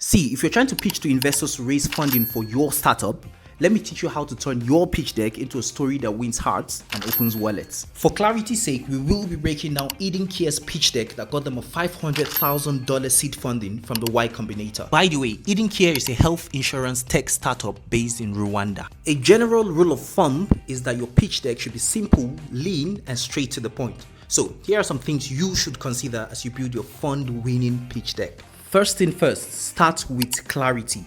See, if you're trying to pitch to investors to raise funding for your startup, let me teach you how to turn your pitch deck into a story that wins hearts and opens wallets. For clarity's sake, we will be breaking down Eden Care's pitch deck that got them a $500,000 seed funding from the Y Combinator. By the way, Eden Care is a health insurance tech startup based in Rwanda. A general rule of thumb is that your pitch deck should be simple, lean, and straight to the point. So here are some things you should consider as you build your fund-winning pitch deck. First thing first, start with clarity.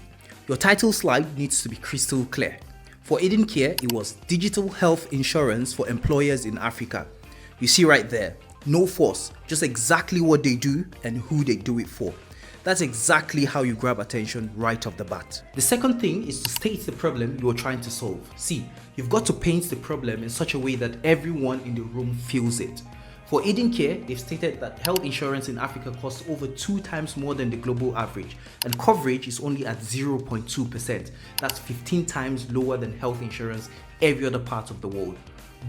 Your title slide needs to be crystal clear. For Eden Care, it was Digital Health Insurance for Employers in Africa. You see right there, no force, just exactly what they do and who they do it for. That's exactly how you grab attention right off the bat. The second thing is to state the problem you are trying to solve. See, you've got to paint the problem in such a way that everyone in the room feels it. For Eden Care, they've stated that health insurance in Africa costs over 2 times more than the global average, and coverage is only at 0.2%. That's 15 times lower than health insurance every other part of the world.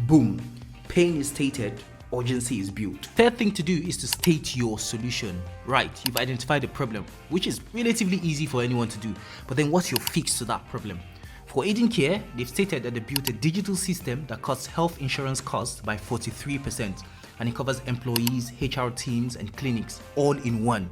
Boom. Pain is stated, urgency is built. Third thing to do is to state your solution. Right, you've identified the problem, which is relatively easy for anyone to do, but then what's your fix to that problem? For Eden Care, they've stated that they built a digital system that cuts health insurance costs by 43%. And it covers employees, HR teams, and clinics all in one.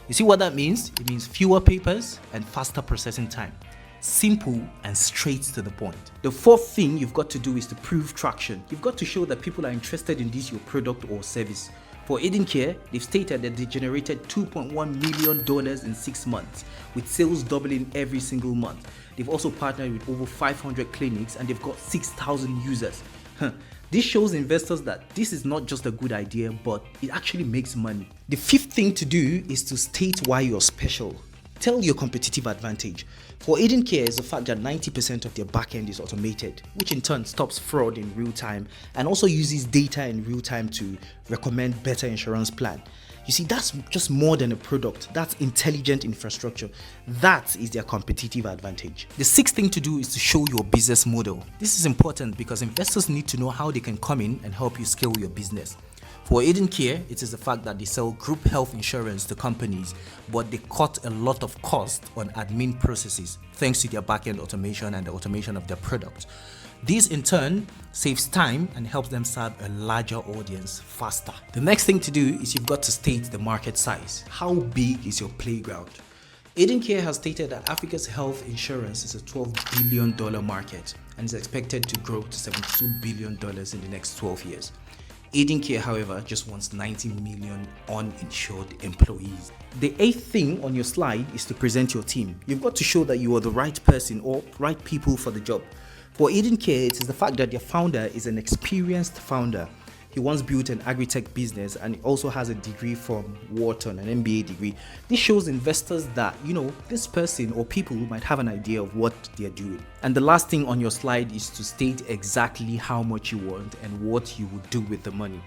You see what that means? It means fewer papers and faster processing time. Simple and straight to the point. The fourth thing you've got to do is to prove traction. You've got to show that people are interested in this your product or service. For Eden Care, they've stated that they generated $2.1 million in 6 months, with sales doubling every single month. They've also partnered with over 500 clinics and they've got 6,000 users. This shows investors that this is not just a good idea, but it actually makes money. The fifth thing to do is to state why you're special. Tell your competitive advantage. For Eden Care is the fact that 90% of their backend is automated, which in turn stops fraud in real time and also uses data in real time to recommend better insurance plan. You see, that's just more than a product. That's intelligent infrastructure. That is their competitive advantage. The sixth thing to do is to show your business model. This is important because investors need to know how they can come in and help you scale your business. For Eden Care, it is the fact that they sell group health insurance to companies, but they cut a lot of cost on admin processes thanks to their backend automation and the automation of their product. This in turn saves time and helps them serve a larger audience faster. The next thing to do is you've got to state the market size. How big is your playground? Eden Care has stated that Africa's health insurance is a $12 billion market and is expected to grow to $72 billion in the next 12 years. Eden Care, however, just wants 90 million uninsured employees. The eighth thing on your slide is to present your team. You've got to show that you are the right person or right people for the job. For Eden Care, it is the fact that their founder is an experienced founder. He once built an agri-tech business and he also has a degree from Wharton, an MBA degree. This shows investors that, this person or people might have an idea of what they're doing. And the last thing on your slide is to state exactly how much you want and what you would do with the money.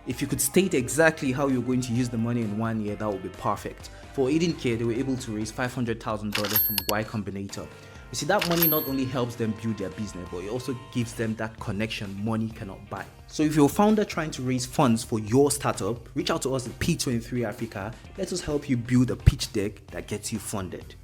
If you could state exactly how you're going to use the money in 1 year, that would be perfect. For Eden Care, they were able to raise $500,000 from Y Combinator. You see, that money not only helps them build their business, but it also gives them that connection money cannot buy. So if you're a founder trying to raise funds for your startup, reach out to us at P23 Africa. Let us help you build a pitch deck that gets you funded.